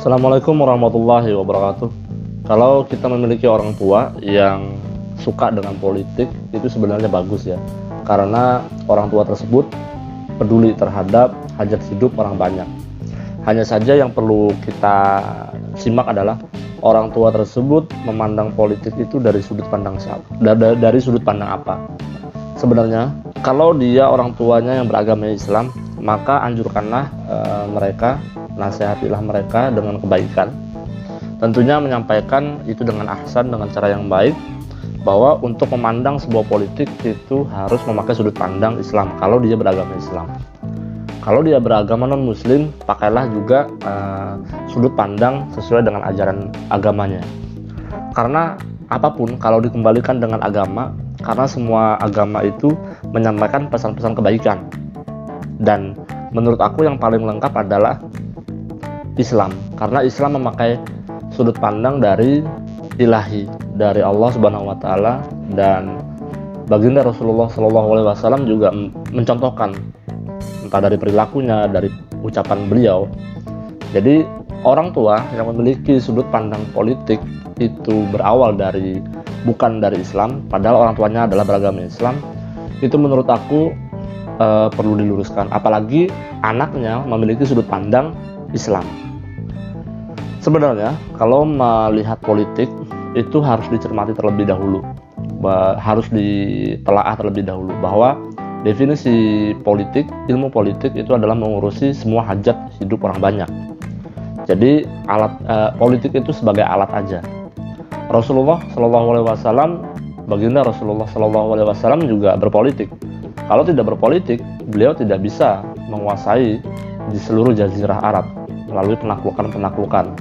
Assalamualaikum warahmatullahi wabarakatuh. Kalau kita memiliki orang tua yang suka dengan politik, itu sebenarnya bagus ya. Karena orang tua tersebut peduli terhadap hajat hidup orang banyak. Hanya saja yang perlu kita simak adalah orang tua tersebut memandang politik itu dari sudut pandang dari sudut pandang apa. Sebenarnya kalau dia orang tuanya yang beragama Islam, maka anjurkanlah mereka, nasihatilah mereka dengan kebaikan. Tentunya menyampaikan itu dengan ahsan, dengan cara yang baik, bahwa untuk memandang sebuah politik itu harus memakai sudut pandang Islam kalau dia beragama Islam. Kalau dia beragama non-muslim, pakailah juga sudut pandang sesuai dengan ajaran agamanya. Karena apapun kalau dikembalikan dengan agama, karena semua agama itu menyampaikan pesan-pesan kebaikan. Dan menurut aku yang paling lengkap adalah Islam, karena Islam memakai sudut pandang dari ilahi, dari Allah Subhanahu wa taala, dan baginda Rasulullah SAW juga mencontohkan entah dari perilakunya, dari ucapan beliau. Jadi orang tua yang memiliki sudut pandang politik itu berawal dari bukan dari Islam, padahal orang tuanya adalah beragama Islam, itu menurut aku perlu diluruskan, apalagi anaknya memiliki sudut pandang Islam. Sebenarnya kalau melihat politik itu harus dicermati terlebih dahulu, harus ditelaah terlebih dahulu bahwa definisi politik, ilmu politik itu adalah mengurusi semua hajat hidup orang banyak. Jadi politik itu sebagai alat aja. Rasulullah SAW, baginda Rasulullah SAW juga berpolitik. Kalau tidak berpolitik, beliau tidak bisa menguasai di seluruh jazirah Arab melalui penaklukan.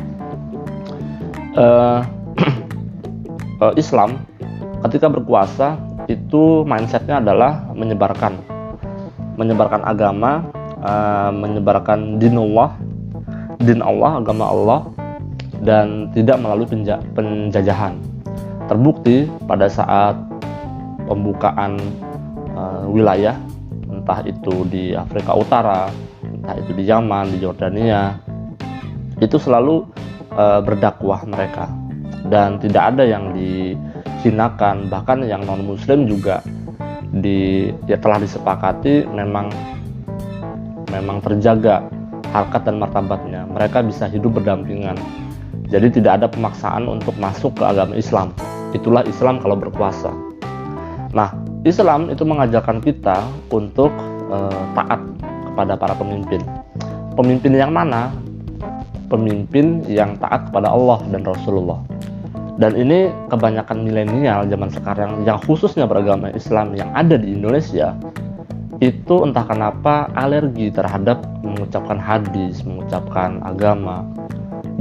Islam ketika berkuasa itu mindsetnya adalah menyebarkan agama, menyebarkan din Allah, agama Allah, dan tidak melalui penjajahan. Terbukti pada saat pembukaan wilayah, entah itu di Afrika Utara, entah itu di Yaman, di Yordania, itu selalu berdakwah mereka, dan tidak ada yang dihinakan. Bahkan yang non muslim juga telah disepakati memang terjaga harkat dan martabatnya. Mereka bisa hidup berdampingan. Jadi tidak ada pemaksaan untuk masuk ke agama Islam. Itulah Islam kalau berkuasa. Nah, Islam itu mengajarkan kita untuk taat kepada para pemimpin. Pemimpin yang mana? Pemimpin yang taat kepada Allah dan Rasulullah. Dan ini kebanyakan milenial zaman sekarang yang khususnya beragama Islam yang ada di Indonesia itu entah kenapa alergi terhadap mengucapkan hadis, mengucapkan agama.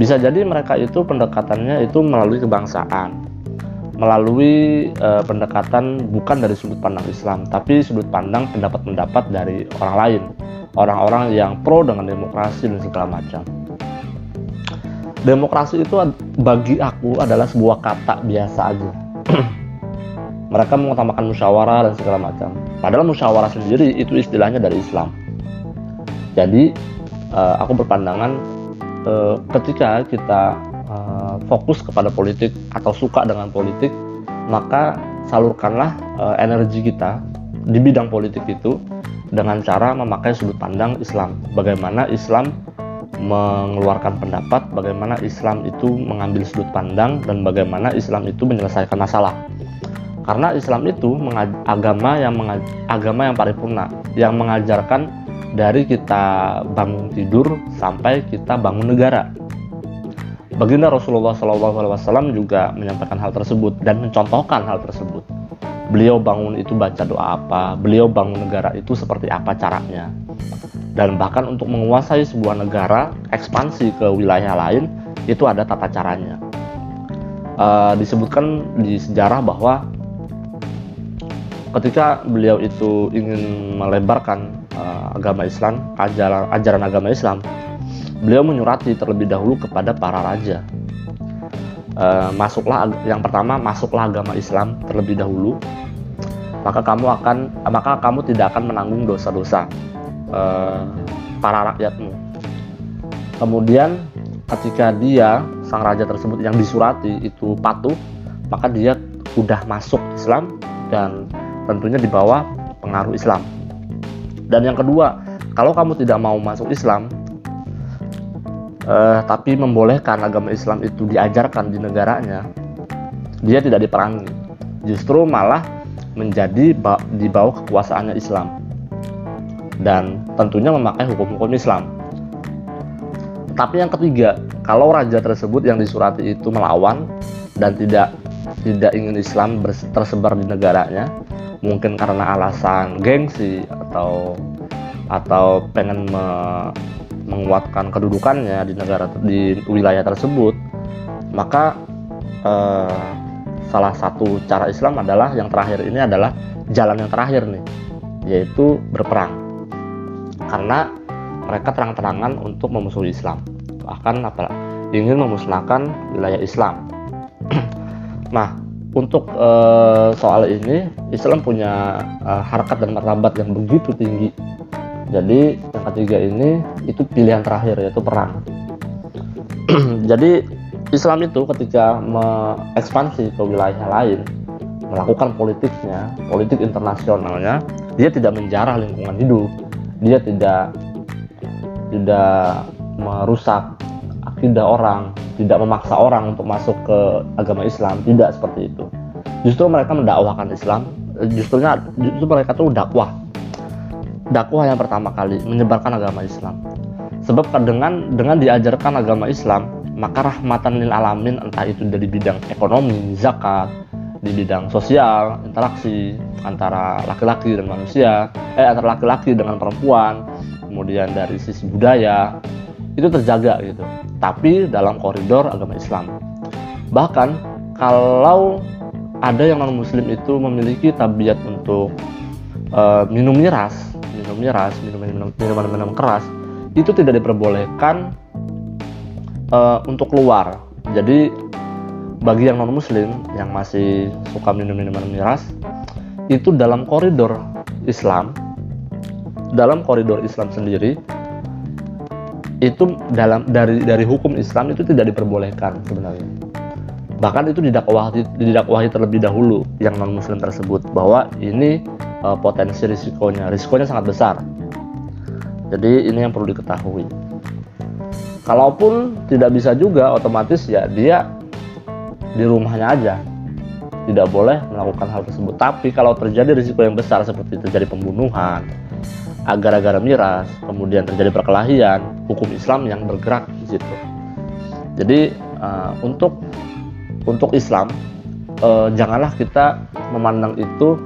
Bisa jadi mereka itu pendekatannya itu melalui kebangsaan, melalui pendekatan bukan dari sudut pandang Islam, tapi sudut pandang pendapat-pendapat dari orang lain, orang-orang yang pro dengan demokrasi dan segala macam. Demokrasi itu bagi aku adalah sebuah kata biasa aja. Mereka mengutamakan musyawarah dan segala macam. Padahal musyawarah sendiri itu istilahnya dari Islam. Jadi aku berpandangan ketika kita fokus kepada politik atau suka dengan politik, maka salurkanlah energi kita di bidang politik itu dengan cara memakai sudut pandang Islam. Bagaimana Islam mengeluarkan pendapat, bagaimana Islam itu mengambil sudut pandang, dan bagaimana Islam itu menyelesaikan masalah. Karena Islam itu agama yang paripurna, yang mengajarkan dari kita bangun tidur sampai kita bangun negara. Baginda Rasulullah SAW juga menyampaikan hal tersebut dan mencontohkan hal tersebut. Beliau bangun itu baca doa apa, beliau bangun negara itu seperti apa caranya. Dan bahkan untuk menguasai sebuah negara, ekspansi ke wilayah lain, itu ada tata caranya. Disebutkan di sejarah bahwa ketika beliau itu ingin melebarkan agama Islam, ajaran agama Islam, beliau menyurati terlebih dahulu kepada para raja. Yang pertama, masuklah agama Islam terlebih dahulu, maka kamu tidak akan menanggung dosa-dosa para rakyatmu. Kemudian ketika dia, sang raja tersebut yang disurati itu patuh, maka dia udah masuk Islam dan tentunya di bawah pengaruh Islam. Dan yang kedua, kalau kamu tidak mau masuk Islam, tapi membolehkan agama Islam itu diajarkan di negaranya, dia tidak diperangi, justru malah menjadi di bawah kekuasaannya Islam dan tentunya memakai hukum-hukum Islam. Tapi yang ketiga, kalau raja tersebut yang disurati itu melawan dan tidak ingin Islam tersebar di negaranya, mungkin karena alasan gengsi atau pengen menguatkan kedudukannya di wilayah tersebut, maka salah satu cara Islam adalah yang terakhir ini adalah jalan yang terakhir nih, yaitu berperang. Karena mereka terang-terangan untuk memusuhi Islam, bahkan ingin memusnahkan wilayah Islam. Nah, untuk soal ini Islam punya harkat dan martabat yang begitu tinggi. Jadi yang ketiga ini itu pilihan terakhir, yaitu perang. Jadi Islam itu ketika mengekspansi ke wilayah lain, melakukan politiknya, politik internasionalnya, dia tidak menjarah lingkungan hidup, dia tidak merusak akidah orang, tidak memaksa orang untuk masuk ke agama Islam, tidak seperti itu. Justru mereka mendakwahkan Islam, justru mereka tuh dakwah yang pertama kali menyebarkan agama Islam. Sebab dengan diajarkan agama Islam, maka rahmatan lil alamin, entah itu dari bidang ekonomi, zakat, di bidang sosial, interaksi antara laki-laki dan manusia, antara laki-laki dengan perempuan, kemudian dari sisi budaya, itu terjaga gitu. Tapi dalam koridor agama Islam. Bahkan kalau ada yang non muslim itu memiliki tabiat untuk minum minuman keras, itu tidak diperbolehkan untuk keluar. Jadi bagi yang non muslim yang masih suka minum minuman miras, itu dalam koridor Islam sendiri, itu dari hukum Islam itu tidak diperbolehkan sebenarnya. Bahkan itu didakwahi terlebih dahulu yang non muslim tersebut bahwa ini potensi risikonya sangat besar. Jadi ini yang perlu diketahui. Kalaupun tidak bisa juga, otomatis ya dia di rumahnya aja, tidak boleh melakukan hal tersebut. Tapi kalau terjadi risiko yang besar seperti terjadi pembunuhan, gara-gara miras, kemudian terjadi perkelahian, hukum Islam yang bergerak di situ. Jadi untuk Islam, janganlah kita memandang itu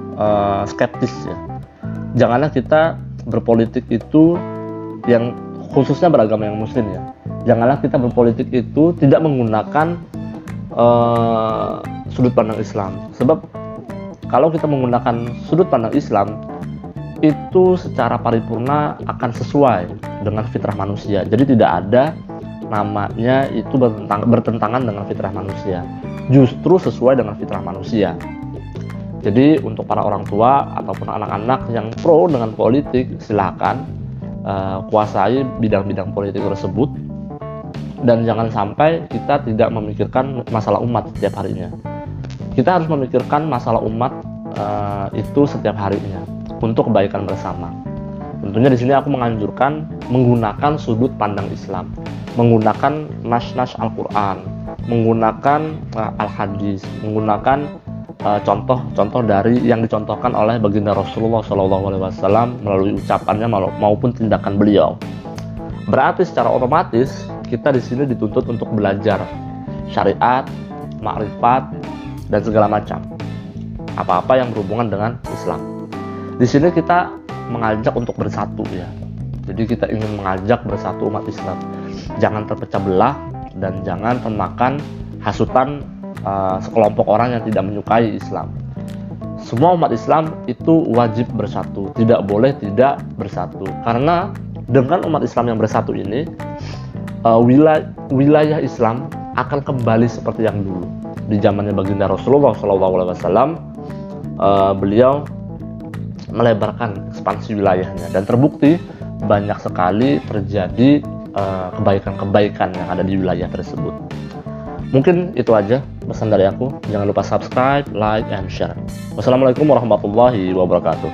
skeptis ya. Janganlah kita berpolitik itu yang khususnya beragama yang muslim ya. Janganlah kita berpolitik itu tidak menggunakan sudut pandang Islam. Sebab kalau kita menggunakan sudut pandang Islam, itu secara paripurna akan sesuai dengan fitrah manusia. Jadi tidak ada namanya itu bertentangan dengan fitrah manusia. Justru sesuai dengan fitrah manusia. Jadi untuk para orang tua ataupun anak-anak yang pro dengan politik, silakan kuasai bidang-bidang politik tersebut, dan jangan sampai kita tidak memikirkan masalah umat setiap harinya. Kita harus memikirkan masalah umat itu setiap harinya untuk kebaikan bersama. Tentunya di sini aku menganjurkan menggunakan sudut pandang Islam, menggunakan nas-nas Al-Quran, menggunakan Al-Hadis, menggunakan contoh-contoh dari yang dicontohkan oleh baginda Rasulullah SAW melalui ucapannya maupun tindakan beliau. Berarti secara otomatis kita di sini dituntut untuk belajar syariat, makrifat, dan segala macam apa-apa yang berhubungan dengan Islam. Di sini kita mengajak untuk bersatu ya. Jadi kita ingin mengajak bersatu umat Islam. Jangan terpecah belah dan jangan termakan hasutan sekelompok orang yang tidak menyukai Islam. Semua umat Islam itu wajib bersatu, tidak boleh tidak bersatu. Karena dengan umat Islam yang bersatu ini, wilayah Islam akan kembali seperti yang dulu. Di zamannya baginda Rasulullah SAW, beliau melebarkan ekspansi wilayahnya dan terbukti banyak sekali terjadi kebaikan-kebaikan yang ada di wilayah tersebut. Mungkin itu aja pesan dari aku. Jangan lupa subscribe, like, and share. Wassalamualaikum warahmatullahi wabarakatuh.